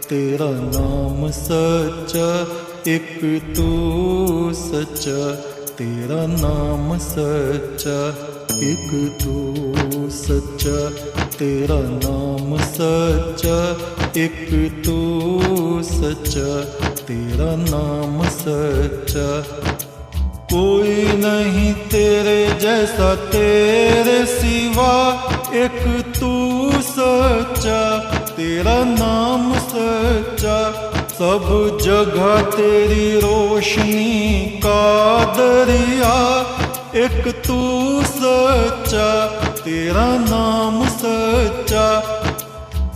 तेरा नाम सच्चा, एक तू सच्चा। तेरा नाम सच्चा, एक तू सच्चा। तेरा नाम सच्चा, एक तू सच्चा। तेरा नाम सच्चा, कोई नहीं तेरे जैसा तेरे सिवा, एक तू सच्चा। तेरा नाम सच्चा, सब जगह तेरी रोशनी का दरिया, एक तू सच्चा। तेरा नाम सच्चा,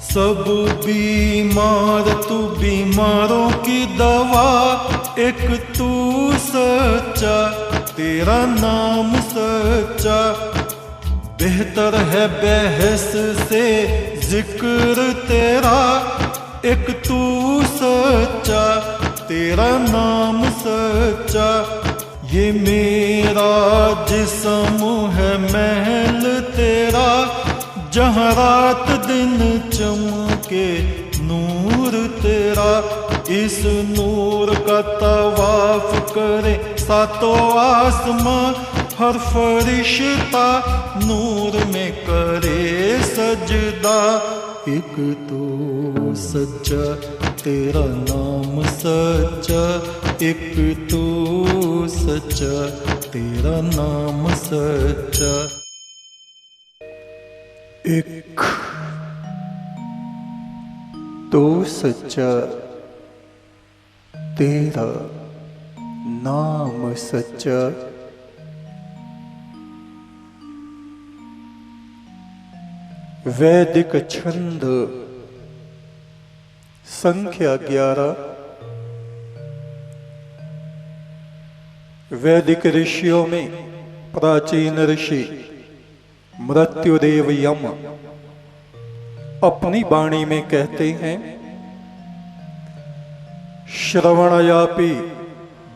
सब बीमार तू बीमारों की दवा, एक तू सच्चा। तेरा नाम सच्चा, बेहतर है बहस से जिक्र तेरा, एक तू सच्चा। तेरा नाम सच्चा, ये मेरा जिस्म है महल तेरा, जहाँ रात दिन चमके नूर तेरा। इस नूर का तवाफ करे सातों आसमां, हर फरिश्ता नूर में करे सजदा, एक तू सच्चा। तेरा नाम सच्चा, एक तू सच्चा। तेरा नाम सच्चा, एक तू सच्चा। तेरा नाम सच्चा। वैदिक छंद संख्या 11। वैदिक ऋषियों में प्राचीन ऋषि मृत्युदेव यम अपनी वाणी में कहते हैं, श्रवणयापि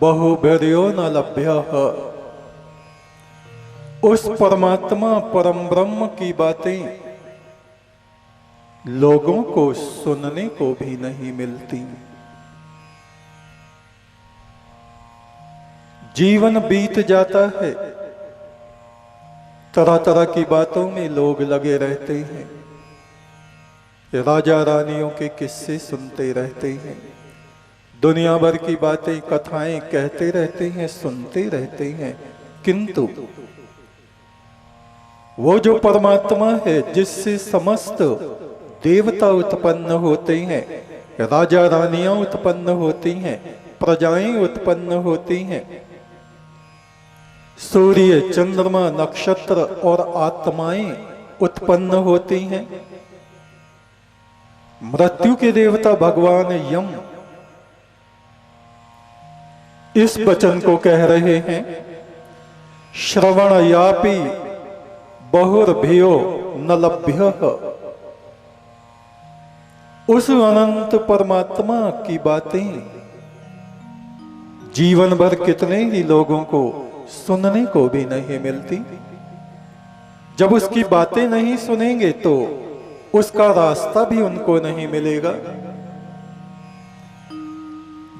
बहुभिर्यो न लभ्यः। उस परमात्मा परम ब्रह्म की बातें लोगों को सुनने को भी नहीं मिलती। जीवन बीत जाता है, तरह तरह की बातों में लोग लगे रहते हैं, राजा रानियों के किस्से सुनते रहते हैं, दुनिया भर की बातें कथाएं कहते रहते हैं, सुनते रहते हैं, किंतु वो जो परमात्मा है जिससे समस्त देवता उत्पन्न होते हैं, राजा रानियां उत्पन्न होती हैं, प्रजाएं उत्पन्न होती हैं, सूर्य चंद्रमा नक्षत्र और आत्माएं उत्पन्न होती हैं, मृत्यु के देवता भगवान यम इस वचन को कह रहे हैं, श्रवणयापि बहुर्भियो न लभ्यः। उस अनंत परमात्मा की बातें जीवन भर कितने ही लोगों को सुनने को भी नहीं मिलती। जब उसकी बातें नहीं सुनेंगे तो उसका रास्ता भी उनको नहीं मिलेगा।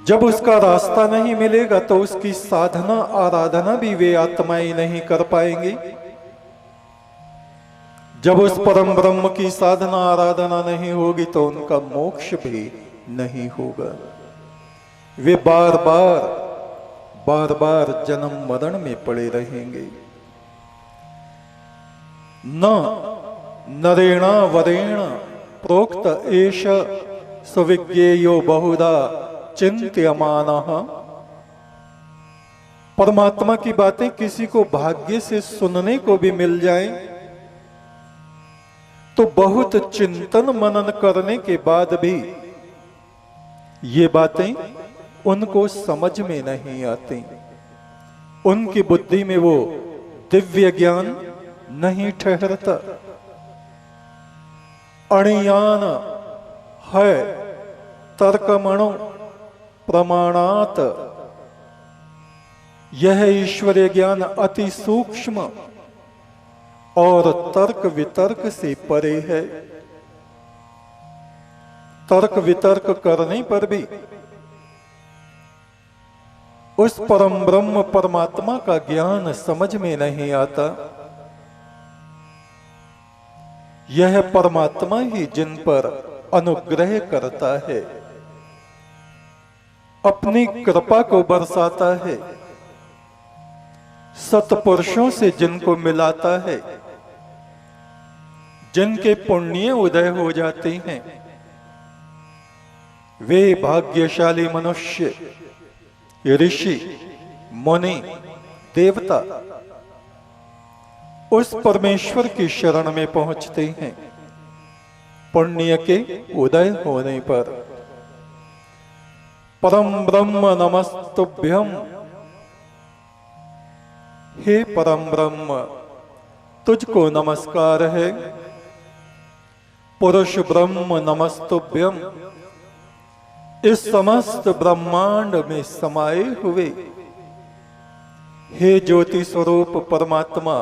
जब उसका रास्ता नहीं मिलेगा तो उसकी साधना आराधना भी वे आत्माएं नहीं कर पाएंगी। जब उस परम ब्रह्म की साधना आराधना नहीं होगी तो उनका मोक्ष भी नहीं होगा। वे बार बार जन्म मरण में पड़े रहेंगे। न नरेण वरेण प्रोक्त एष सुविज्ञेयो बहुधा चिंत्यमानः। परमात्मा की बातें किसी को भाग्य से सुनने को भी मिल जाएं तो बहुत चिंतन मनन करने के बाद भी ये बातें उनको समझ में नहीं आती। उनकी बुद्धि में वो दिव्य ज्ञान नहीं ठहरता। अणियान है तर्कमणो प्रमाणात। यह ईश्वरीय ज्ञान अति सूक्ष्म और तर्क वितर्क से परे है। तर्क वितर्क करने पर भी उस परम ब्रह्म परमात्मा का ज्ञान समझ में नहीं आता। यह परमात्मा ही जिन पर अनुग्रह करता है, अपनी कृपा को बरसाता है, सत्पुरुषों से जिनको मिलाता है, जिनके पुण्य उदय हो जाते हैं, वे भाग्यशाली मनुष्य, ऋषि, मुनि, देवता उस परमेश्वर की शरण में पहुंचते हैं पुण्य के उदय होने पर। परम ब्रह्म नमस्तुभ्यम, हे परम ब्रह्म तुझको नमस्कार है। पुरुष ब्रह्म नमस्तुभ्यम, इस समस्त ब्रह्मांड में समाये हुए हे ज्योति स्वरूप परमात्मा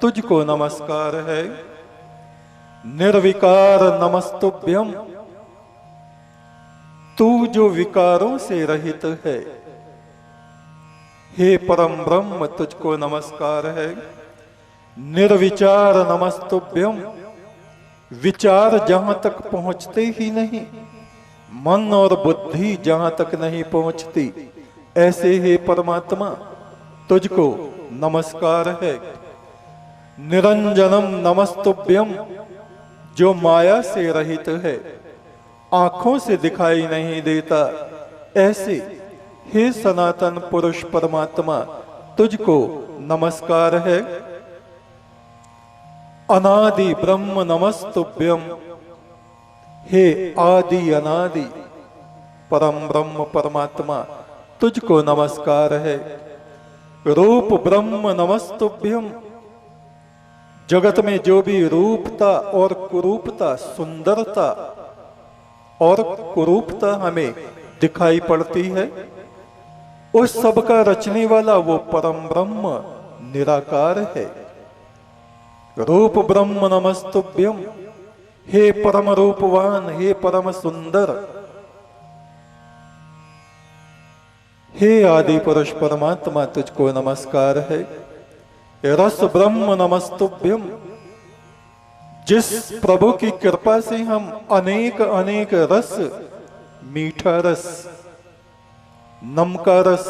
तुझको नमस्कार है। निर्विकार नमस्तुभ्यम, तू जो विकारों से रहित है, हे परम ब्रह्म तुझको नमस्कार है। निर्विचार नमस्तुभ्यम, विचार जहां तक पहुंचते ही नहीं, मन और बुद्धि जहां तक नहीं पहुंचती, ऐसे हे परमात्मा तुझको नमस्कार है। निरंजनम नमस्तुभ्यम, जो माया से रहित है, आंखों से दिखाई नहीं देता, ऐसे हे सनातन पुरुष परमात्मा तुझको नमस्कार है। अनादि ब्रह्म नमस्तुभ्यम, हे आदि अनादि परम ब्रह्म परमात्मा तुझको नमस्कार है। रूप ब्रह्म नमस्तुभ्यम, जगत में जो भी रूपता और कुरूपता, सुंदरता और कुरूपता हमें दिखाई पड़ती है, उस सब का रचने वाला वो परम ब्रह्म निराकार है। रूप ब्रह्म नमस्तुभ्यम, हे परम रूपवान, हे परम सुंदर, हे आदि पुरुष परमात्मा तुझको नमस्कार है। रस ब्रह्म नमस्तुभ्यम, जिस प्रभु की कृपा से हम अनेक अनेक रस, मीठा रस, नमका रस,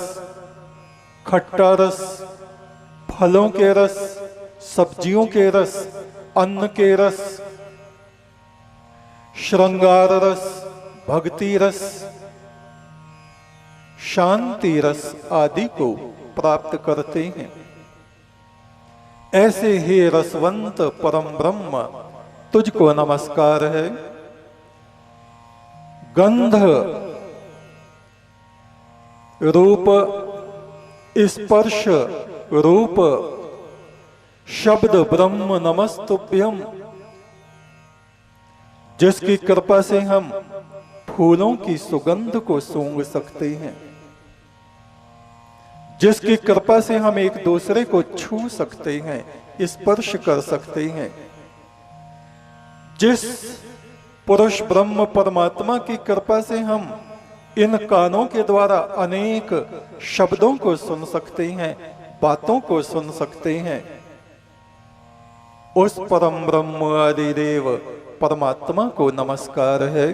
खट्टा रस, फलों के रस, सब्जियों के रस, अन्न के रस, श्रृंगार रस, भक्ति रस, शांति रस आदि को प्राप्त करते हैं, ऐसे हे रसवंत परम ब्रह्म तुझको नमस्कार है। गंध रूप, स्पर्श रूप, शब्द ब्रह्म नमस्तुभ्यम, जिसकी कृपा से हम फूलों की सुगंध को सूंघ सकते हैं, जिसकी कृपा से हम एक दूसरे को छू सकते हैं, स्पर्श कर सकते हैं, जिस पुरुष ब्रह्म परमात्मा की कृपा से हम इन कानों के द्वारा अनेक शब्दों को सुन सकते हैं, बातों को सुन सकते हैं, उस परम ब्रह्म आदिदेव परमात्मा को नमस्कार है।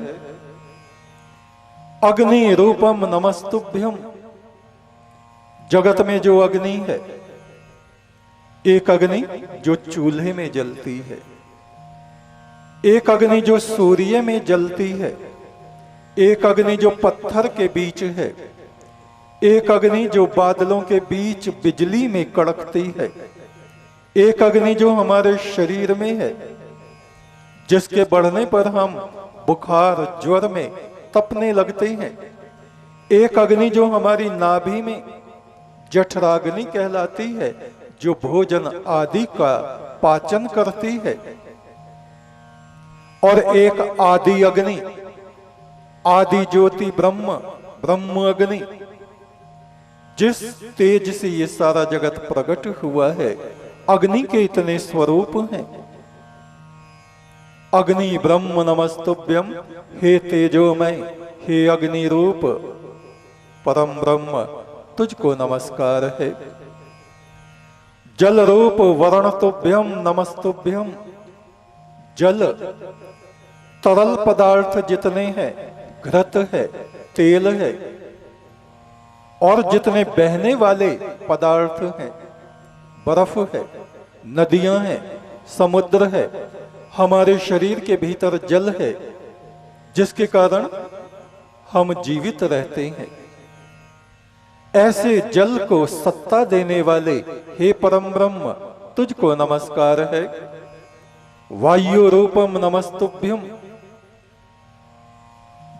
अग्नि रूपम नमस्तुभ्यम, जगत में जो अग्नि है, एक अग्नि जो चूल्हे में जलती है, एक अग्नि जो सूर्य में जलती है, एक अग्नि जो पत्थर के बीच है, एक अग्नि जो बादलों के बीच बिजली में कड़कती है, एक अग्नि जो हमारे शरीर में है, जिसके बढ़ने पर हम बुखार ज्वर में तपने लगते हैं, एक अग्नि जो हमारी नाभि में जठराग्नि कहलाती है, जो भोजन आदि का पाचन करती है, और एक आदि अग्नि, आदि ज्योति ब्रह्म, ब्रह्म अग्नि, जिस तेज से ये सारा जगत प्रकट हुआ है, अग्नि के इतने स्वरूप हैं। अग्नि ब्रह्म नमस्तुभ्यम, हे तेजोमय, हे अग्नि रूप परम ब्रह्म, तुझको नमस्कार है। जल रूप वर्ण तुभ्यम नमस्तुभ्यम, जल तरल पदार्थ जितने हैं, घृत है, तेल है, और जितने बहने वाले पदार्थ हैं, बर्फ है, नदियां हैं, समुद्र है, हमारे शरीर के भीतर जल है, जिसके कारण हम जीवित रहते हैं। ऐसे जल को सत्ता देने वाले हे परम ब्रह्म, तुझको नमस्कार है। वायु रूपम नमस्तुभ्यम,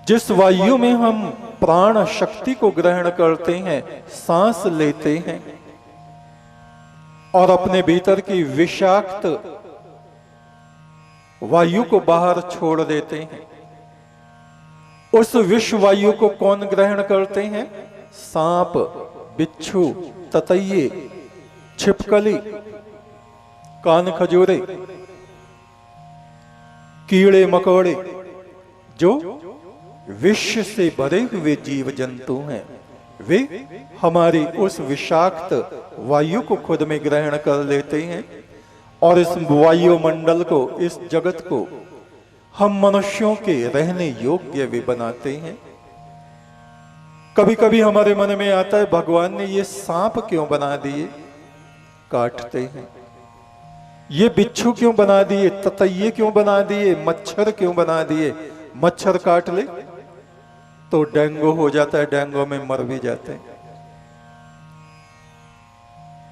जिस वायु में हम प्राण शक्ति को ग्रहण करते हैं, सांस लेते हैं और अपने भीतर की विषाक्त वायु को बाहर छोड़ देते हैं, उस विष वायु को कौन ग्रहण करते हैं? सांप, बिच्छू, ततैये, छिपकली, कान खजूरे, कीड़े मकोड़े, जो विष से भरे हुए जीव जंतु हैं, वे हमारी उस विषाक्त वायु को खुद में ग्रहण कर लेते हैं और इस वायुमंडल को, इस जगत को हम मनुष्यों के रहने योग्य भी बनाते हैं। कभी कभी हमारे मन में आता है, भगवान ने ये सांप क्यों बना दिए, काटते हैं, ये बिच्छू क्यों बना दिए, ततैये क्यों बना दिए, मच्छर क्यों बना दिए, मच्छर काट ले तो डेंगू हो जाता है, डेंगू में मर भी जाते हैं।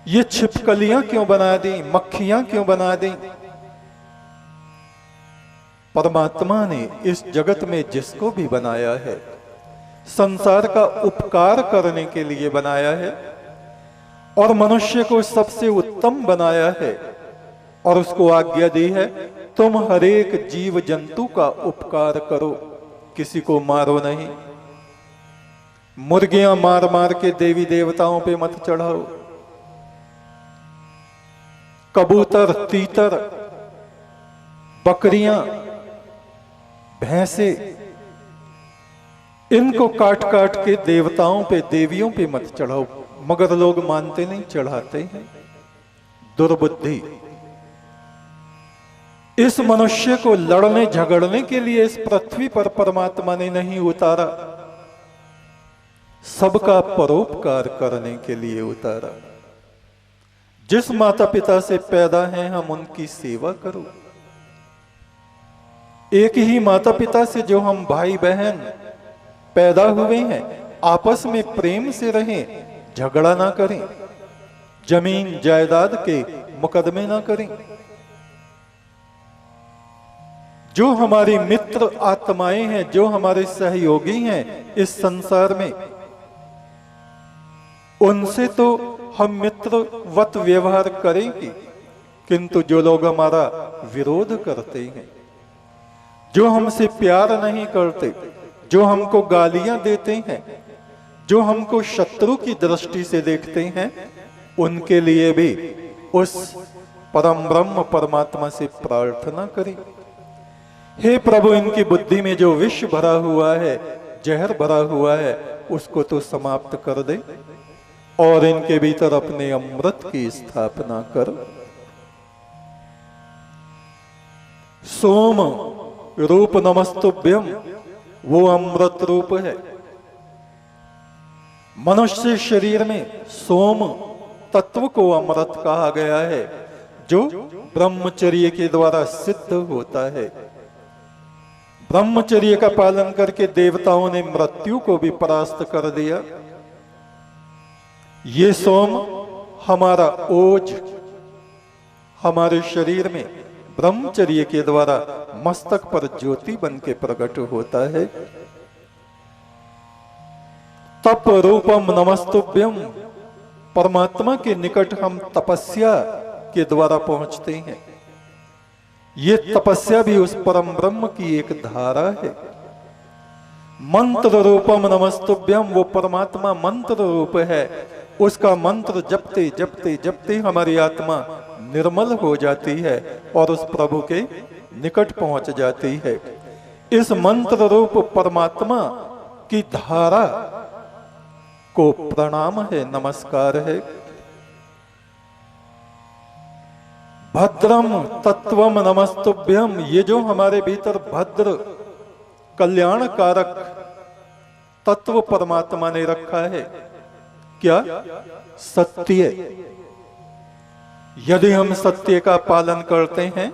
ये छिपकलियां क्यों बना दी, मक्खियां क्यों बना दी? परमात्मा ने इस जगत में जिसको भी बनाया है, संसार का उपकार करने के लिए बनाया है और मनुष्य को सबसे उत्तम बनाया है और उसको आज्ञा दी है, तुम हर एक जीव जंतु का उपकार करो, किसी को मारो नहीं। मुर्गियां मार मार के देवी देवताओं पे मत चढ़ाओ, कबूतर, तीतर, बकरियां, भैंसे, इनको काट काट के देवताओं पे, देवियों पे मत चढ़ाओ। मगर लोग मानते नहीं, चढ़ाते हैं। दुर्बुद्धि। इस मनुष्य को लड़ने झगड़ने के लिए इस पृथ्वी पर परमात्मा ने नहीं उतारा, सबका परोपकार करने के लिए उतारा। जिस माता पिता से पैदा हैं, हम उनकी सेवा करो। एक ही माता पिता से जो हम भाई बहन पैदा हुए हैं, आपस में प्रेम से रहें, झगड़ा ना करें, जमीन जायदाद के मुकदमे ना करें। जो हमारी मित्र आत्माएं हैं, जो हमारे सहयोगी हैं इस संसार में, उनसे तो हम मित्रवत व्यवहार करेंगे, किंतु जो लोग हमारा विरोध करते हैं, जो हमसे प्यार नहीं करते, जो हमको गालियां देते हैं, जो हमको शत्रु की दृष्टि से देखते हैं, उनके लिए भी उस परम ब्रह्म परमात्मा से प्रार्थना करें, हे प्रभु, इनकी बुद्धि में जो विष भरा हुआ है, जहर भरा हुआ है, उसको तो समाप्त कर दे और इनके भीतर अपने अमृत की स्थापना कर। सोम रूप नमस्तुभ्यम, वो अमृत रूप है। मनुष्य शरीर में सोम तत्व को अमृत कहा गया है, जो ब्रह्मचर्य के द्वारा सिद्ध होता है। ब्रह्मचर्य का पालन करके देवताओं ने मृत्यु को भी परास्त कर दिया। ये सोम हमारा ओज हमारे शरीर में ब्रह्मचर्य के द्वारा मस्तक पर ज्योति बन के प्रकट होता है। तप रूपम नमस्तुभ्यम, परमात्मा के निकट हम तपस्या के द्वारा पहुंचते हैं। ये तपस्या भी उस परम ब्रह्म की एक धारा है। मंत्र रूपम नमस्तुभ्यम, वो परमात्मा मंत्र रूप है। उसका मंत्र जपते जपते जपते हमारी आत्मा निर्मल हो जाती है और उस प्रभु के निकट पहुंच जाती है। इस मंत्र रूप परमात्मा की धारा को प्रणाम है, नमस्कार है। भद्रम तत्वम नमस्तुभ्यम, ये जो हमारे भीतर भद्र कल्याणकारक तत्व परमात्मा ने रखा है, क्या? सत्य। यदि हम सत्य का पालन करते हैं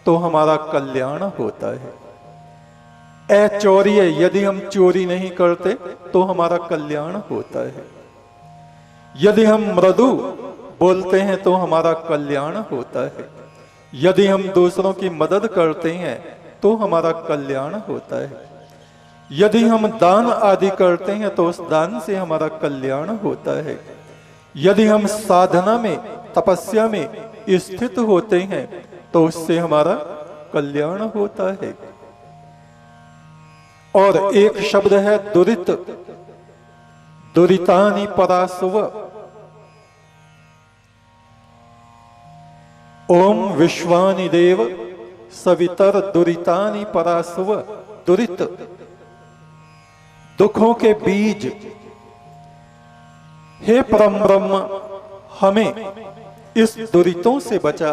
तो हमारा कल्याण होता है। अचौर्य, यदि हम चोरी नहीं करते तो हमारा कल्याण होता है। यदि हम मृदु बोलते हैं तो हमारा कल्याण होता है। यदि हम दूसरों की मदद करते हैं तो हमारा कल्याण होता है। यदि हम दान आदि करते हैं तो उस दान से हमारा कल्याण होता है। यदि हम साधना में, तपस्या में स्थित होते हैं तो उससे हमारा कल्याण होता है। और एक शब्द है दुरित, दुरितानि परासुव। ओम विश्वानि देव सवितर दुरितानि परासुव। दुरित, दुखों के बीज। हे परम ब्रह्म, हमें इस दुरितों से बचा।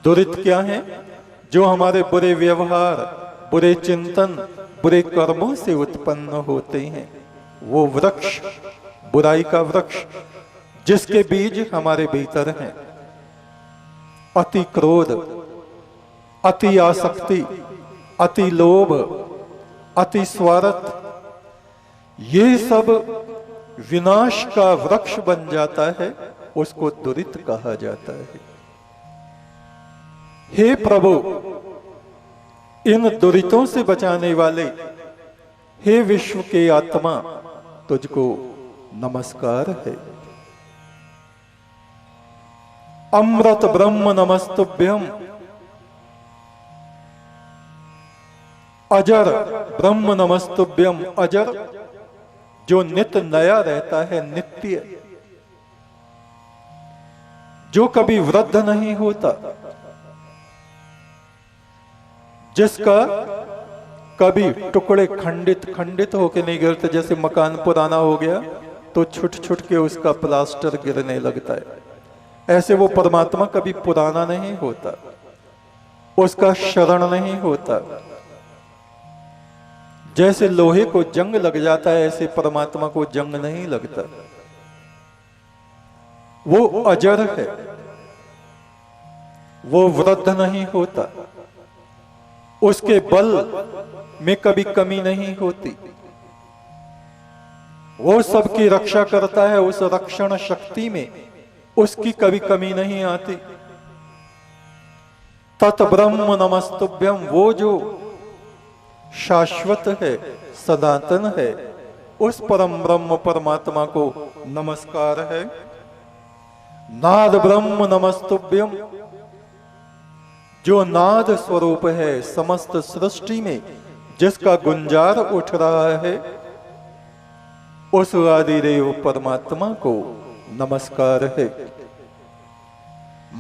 दुरित क्या है? जो हमारे बुरे व्यवहार, बुरे चिंतन, बुरे कर्मों से उत्पन्न होते हैं। वो वृक्ष, बुराई का वृक्ष, जिसके बीज हमारे भीतर हैं। अति क्रोध, अति आसक्ति, अति लोभ, अति स्वार्थ, ये सब विनाश का वृक्ष बन जाता है, उसको दुरित कहा जाता है। हे प्रभु, इन दुरितों से बचाने वाले, हे विश्व के आत्मा, तुझको नमस्कार है। अमृत ब्रह्म नमस्तुभ्यम। अजर ब्रह्म नमस्तुभ्यम। अजर, जो नित्य नया रहता है, नित्य, जो कभी वृद्ध नहीं होता, जिसका कभी टुकड़े खंडित खंडित होके नहीं गिरते। जैसे मकान पुराना हो गया तो छुट छुट के उसका प्लास्टर गिरने लगता है, ऐसे वो परमात्मा कभी पुराना नहीं होता, उसका शरण नहीं होता। जैसे लोहे को जंग लग जाता है, ऐसे परमात्मा को जंग नहीं लगता। वो अजर है, वो वृद्ध नहीं होता, उसके बल में कभी कमी नहीं होती। वो सबकी रक्षा करता है, उस रक्षण शक्ति में उसकी कभी कमी नहीं आती। तत् ब्रह्म नमस्तुभ्यम, वो जो शाश्वत है, सनातन है, उस परम ब्रह्म परमात्मा को नमस्कार है। नाद ब्रह्म नमस्तुभ्यम, जो नाद स्वरूप है, समस्त सृष्टि में जिसका गुंजार उठ रहा है, उस आदिदेव परमात्मा को नमस्कार है।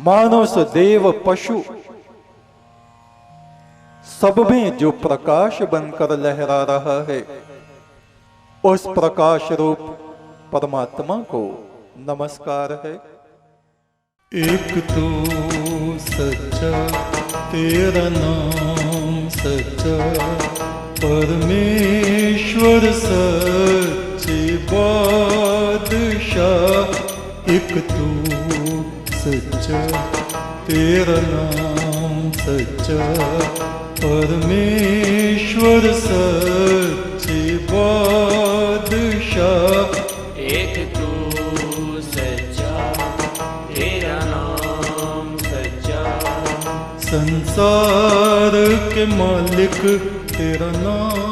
मानस देव पशु सब में जो प्रकाश बनकर लहरा रहा है, उस प्रकाश रूप परमात्मा को नमस्कार है। एक तो सच्चा तेरा नाम सच्चा, परमेश्वर सच्चे बादशाह। एक तो सच्चा तेरा नाम सच्चा, परमेश्वर सच्चे बादशाह। एक तू सच्चा तेरा नाम सच्चा, संसार के मालिक तेरा नाम